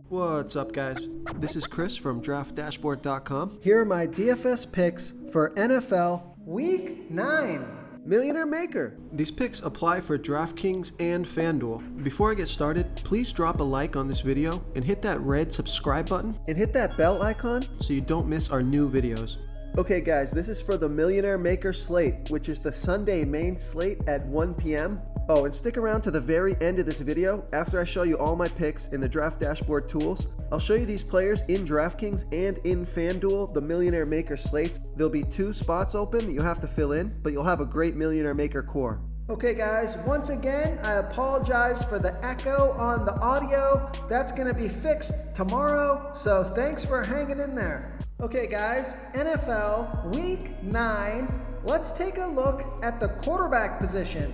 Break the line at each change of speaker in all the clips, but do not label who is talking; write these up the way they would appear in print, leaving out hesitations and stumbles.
What's up, guys? This is Chris from DraftDashboard.com.
Here are my DFS picks for NFL Week 9.
Millionaire Maker. These picks apply for DraftKings and FanDuel. Before I get started, please drop a like on this video and hit that red subscribe button
And hit that bell icon
so you don't miss our new videos.
Okay guys, this is for the Millionaire Maker slate, which is the Sunday main slate at 1 p.m. Oh, and stick around to the very end of this video. After I show you all my picks in the Draft Dashboard tools, I'll show you these players in DraftKings and in FanDuel, the Millionaire Maker slates. There'll be 2 spots open that you'll have to fill in, but you'll have a great Millionaire Maker core. Okay guys, once again, I apologize for the echo on the audio. That's gonna be fixed tomorrow, so thanks for hanging in there. Okay guys, NFL Week 9, let's take a look at the quarterback position.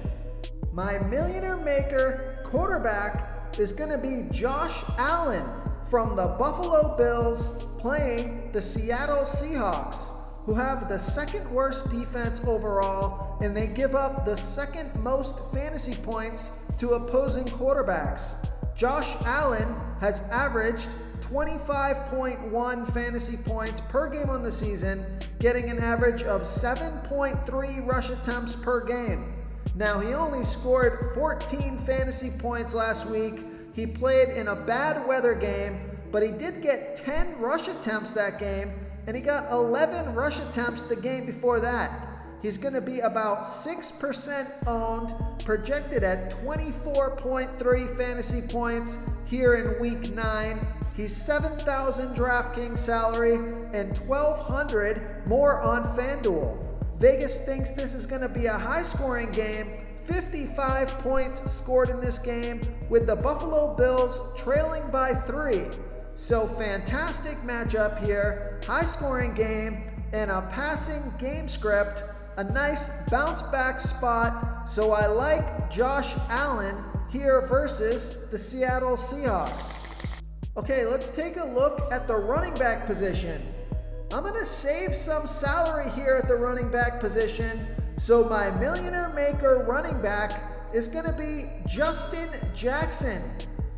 My Millionaire Maker quarterback is going to be Josh Allen from the Buffalo Bills playing the Seattle Seahawks, who have the second worst defense overall, and they give up the second most fantasy points to opposing quarterbacks. Josh Allen has averaged 25.1 fantasy points per game on the season, getting an average of 7.3 rush attempts per game. Now, he only scored 14 fantasy points last week. He played in a bad weather game, but he did get 10 rush attempts that game, and he got 11 rush attempts the game before that. He's going to be about 6% owned, projected at 24.3 fantasy points here in Week 9. He's $7,000 DraftKings salary and $1,200 more on FanDuel. Vegas thinks this is going to be a high-scoring game. 55 points scored in this game, with the Buffalo Bills trailing by 3. So fantastic matchup here. High-scoring game and a passing game script. A nice bounce-back spot. So I like Josh Allen here versus the Seattle Seahawks. Okay, let's take a look at the running back position. I'm going to save some salary here at the running back position, so my Millionaire Maker running back is going to be Justin Jackson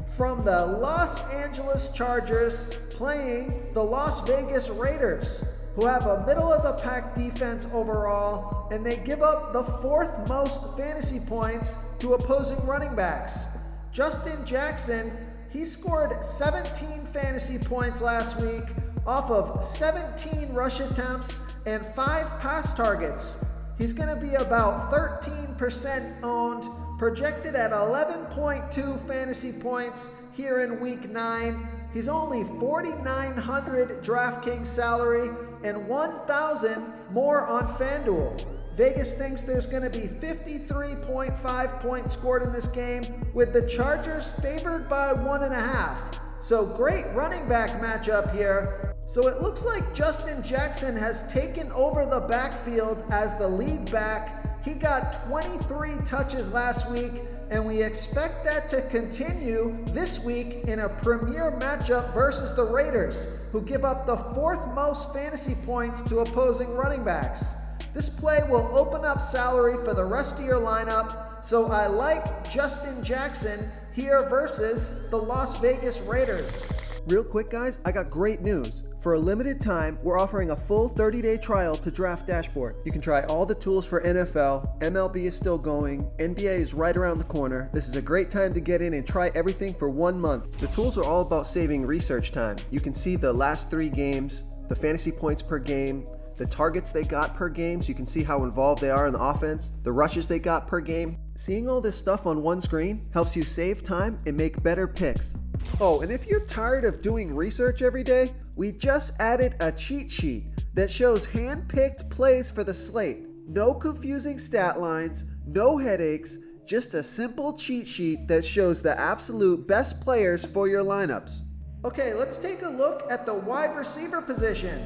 from the Los Angeles Chargers playing the Las Vegas Raiders, who have a middle-of-the-pack defense overall, and they give up the 4th most fantasy points to opposing running backs. Justin Jackson, he scored 17 fantasy points last week, off of 17 rush attempts and 5 pass targets. He's going to be about 13% owned, projected at 11.2 fantasy points here in Week 9. He's only $4,900 DraftKings salary and $1,000 more on FanDuel. Vegas thinks there's going to be 53.5 points scored in this game, with the Chargers favored by 1.5. So great running back matchup here. So it looks like Justin Jackson has taken over the backfield as the lead back. He got 23 touches last week, and we expect that to continue this week in a premier matchup versus the Raiders, who give up the 4th most fantasy points to opposing running backs. This play will open up salary for the rest of your lineup, so I like Justin Jackson here versus the Las Vegas Raiders. Real quick guys, I got great news. For a limited time, we're offering a full 30-day trial to Draft Dashboard. You can try all the tools for NFL, MLB is still going, NBA is right around the corner. This is a great time to get in and try everything for 1 month. The tools are all about saving research time. You can see the last 3 games, the fantasy points per game, the targets they got per game, so you can see how involved they are in the offense, the rushes they got per game. Seeing all this stuff on one screen helps you save time and make better picks. Oh, and if you're tired of doing research every day, we just added a cheat sheet that shows hand-picked plays for the slate. No confusing stat lines, no headaches, just a simple cheat sheet that shows the absolute best players for your lineups. Okay, let's take a look at the wide receiver position.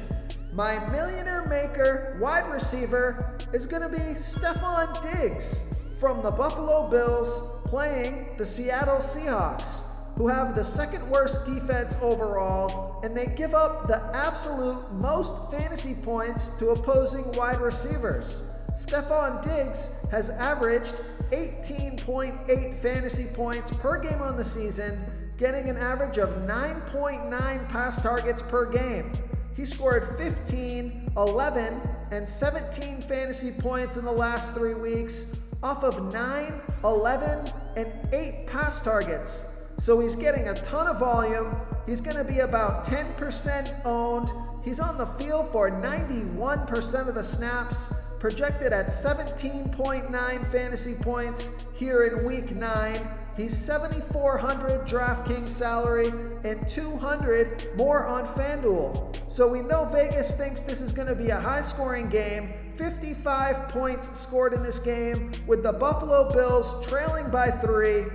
My Millionaire Maker wide receiver is going to be Stephon Diggs from the Buffalo Bills playing the Seattle Seahawks, who have the second worst defense overall, and they give up the absolute most fantasy points to opposing wide receivers. Stephon Diggs has averaged 18.8 fantasy points per game on the season, getting an average of 9.9 pass targets per game. He scored 15, 11, and 17 fantasy points in the last 3 weeks off of 9, 11, and 8 pass targets. So he's getting a ton of volume. He's going to be about 10% owned. He's on the field for 91% of the snaps, projected at 17.9 fantasy points here in week 9. He's $7,400 DraftKings salary and $200 more on FanDuel. So we know Vegas thinks this is going to be a high-scoring game. 55 points scored in this game with the Buffalo Bills trailing by 3.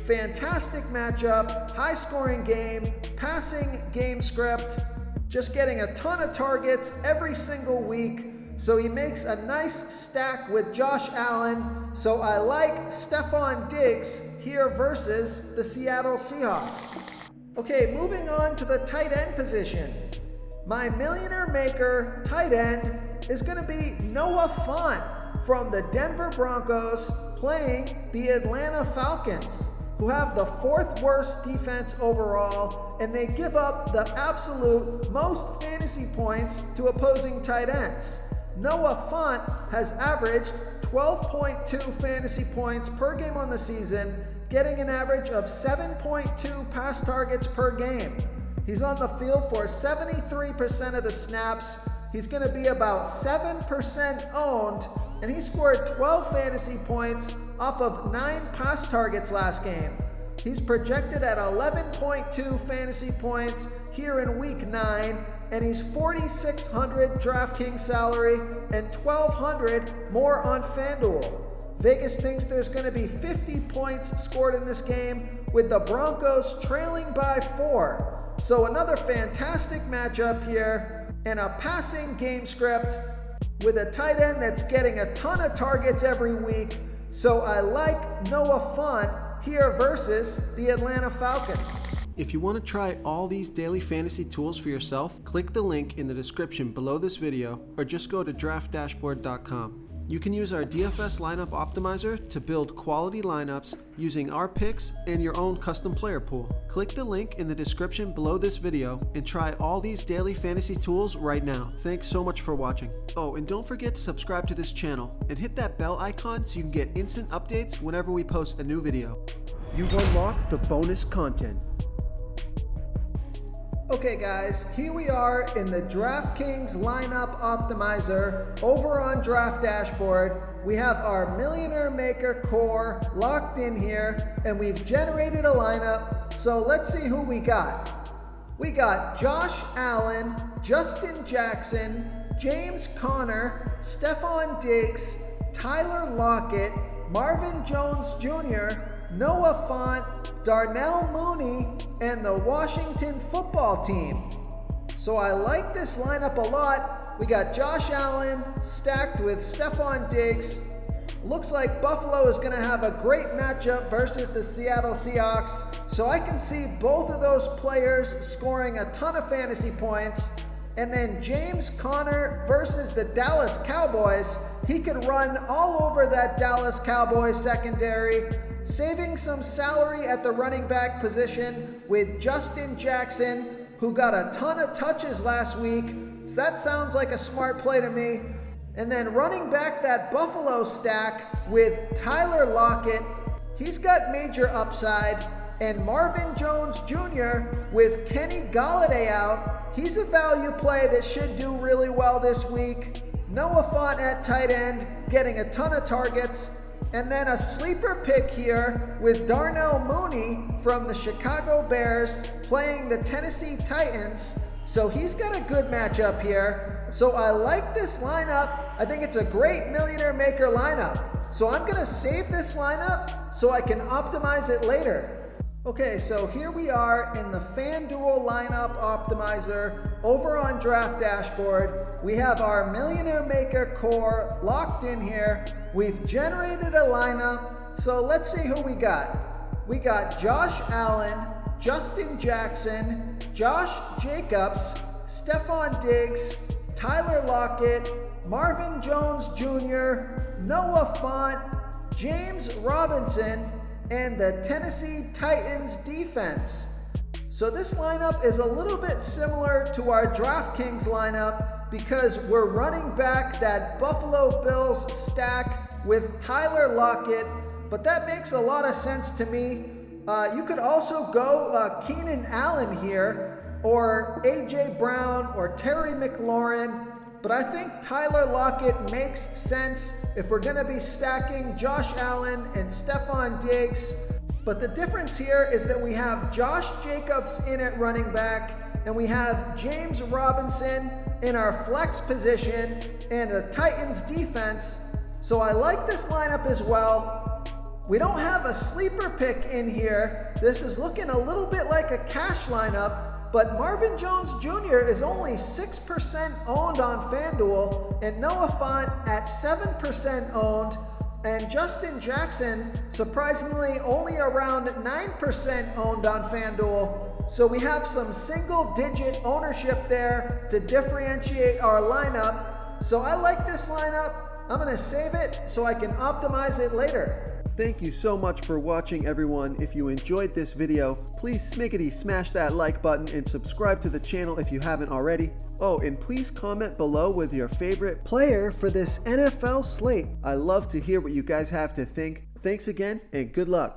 Fantastic matchup, high-scoring game, passing game script, just getting a ton of targets every single week. So he makes a nice stack with Josh Allen. So I like Stephon Diggs here versus the Seattle Seahawks. Okay, moving on to the tight end position. My Millionaire Maker tight end is going to be Noah Fant from the Denver Broncos playing the Atlanta Falcons, who have the 4th worst defense overall, and they give up the absolute most fantasy points to opposing tight ends. Noah Fant has averaged 12.2 fantasy points per game on the season, getting an average of 7.2 pass targets per game. He's on the field for 73% of the snaps. He's going to be about 7% owned, and he scored 12 fantasy points off of 9 pass targets last game. He's projected at 11.2 fantasy points here in week 9, and he's $4,600 DraftKings salary and $1,200 more on FanDuel. Vegas thinks there's going to be 50 points scored in this game with the Broncos trailing by 4. So another fantastic matchup here and a passing game script with a tight end that's getting a ton of targets every week. So I like Noah Fant here versus the Atlanta Falcons.
If you want to try all these daily fantasy tools for yourself, click the link in the description below this video or just go to draftdashboard.com. You can use our DFS lineup optimizer to build quality lineups using our picks and your own custom player pool. Click the link in the description below this video and try all these daily fantasy tools right now. Thanks so much for watching. Oh, and don't forget to subscribe to this channel and hit that bell icon so you can get instant updates whenever we post a new video.
You've unlocked the bonus content. Okay guys, here we are in the DraftKings lineup optimizer over on Draft Dashboard. We have our Millionaire Maker core locked in here and we've generated a lineup. So let's see who we got. We got Josh Allen, Justin Jackson, James Conner, Stephon Diggs, Tyler Lockett, Marvin Jones Jr., Noah Fant, Darnell Mooney, and the Washington football team. So I like this lineup a lot. We got Josh Allen stacked with Stephon Diggs. Looks like Buffalo is going to have a great matchup versus the Seattle Seahawks. So I can see both of those players scoring a ton of fantasy points. And then James Conner versus the Dallas Cowboys. He could run all over that Dallas Cowboys secondary, saving some salary at the running back position with Justin Jackson, who got a ton of touches last week. So that sounds like a smart play to me. And then running back that Buffalo stack with Tyler Lockett. He's got major upside. And Marvin Jones Jr. with Kenny Golladay out. He's a value play that should do really well this week. Noah Fant at tight end, getting a ton of targets. And then a sleeper pick here with Darnell Mooney from the Chicago Bears playing the Tennessee Titans. So he's got a good matchup here. So I like this lineup. I think it's a great Millionaire Maker lineup. So I'm going to save this lineup so I can optimize it later. Okay, so here we are in the FanDuel lineup optimizer over on Draft Dashboard. We have our Millionaire Maker core locked in here. We've generated a lineup, so let's see who we got. We got Josh Allen, Justin Jackson, Josh Jacobs, Stephon Diggs, Tyler Lockett, Marvin Jones Jr., Noah Fant, James Robinson, and the Tennessee Titans defense. So this lineup is a little bit similar to our DraftKings lineup because we're running back that Buffalo Bills stack with Tyler Lockett, but that makes a lot of sense to me. You could also go Keenan Allen here, or A.J. Brown, or Terry McLaurin. But I think Tyler Lockett makes sense if we're going to be stacking Josh Allen and Stephon Diggs. But the difference here is that we have Josh Jacobs in at running back, and we have James Robinson in our flex position and the Titans defense. So I like this lineup as well. We don't have a sleeper pick in here. This is looking a little bit like a cash lineup, but Marvin Jones Jr. is only 6% owned on FanDuel, and Noah Fant at 7% owned, and Justin Jackson, surprisingly, only around 9% owned on FanDuel. So we have some single-digit ownership there to differentiate our lineup. So I like this lineup. I'm going to save it so I can optimize it later.
Thank you so much for watching, everyone. If you enjoyed this video, please smiggity smash that like button and subscribe to the channel if you haven't already. Oh, and please comment below with your favorite player for this NFL slate. I love to hear what you guys have to think. Thanks again, and good luck.